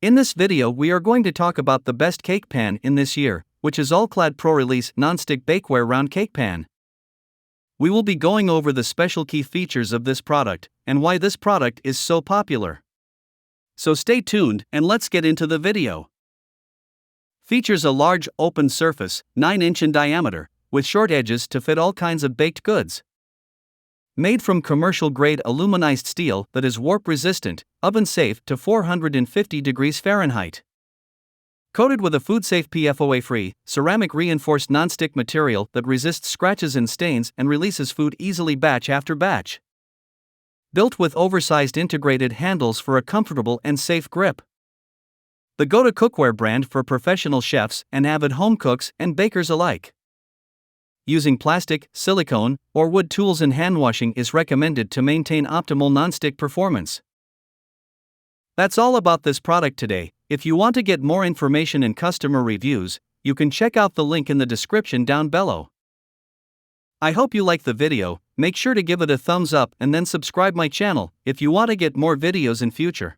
In this video we are going to talk about the best cake pan in this year, which is All-Clad Pro Release Non-Stick Bakeware Round Cake Pan. We will be going over the special key features of this product, and why this product is so popular. So stay tuned and let's get into the video. Features a large, open surface, 9-inch in diameter, with short edges to fit all kinds of baked goods. Made from commercial-grade aluminized steel that is warp-resistant, oven-safe to 450 degrees Fahrenheit. Coated with a food-safe PFOA-free, ceramic-reinforced non-stick material that resists scratches and stains and releases food easily batch after batch. Built with oversized integrated handles for a comfortable and safe grip. The go-to cookware brand for professional chefs and avid home cooks and bakers alike. Using plastic, silicone, or wood tools and hand washing is recommended to maintain optimal non-stick performance. That's all about this product today. If you want to get more information and customer reviews, you can check out the link in the description down below. I hope you like the video. Make sure to give it a thumbs up and then subscribe my channel if you want to get more videos in future.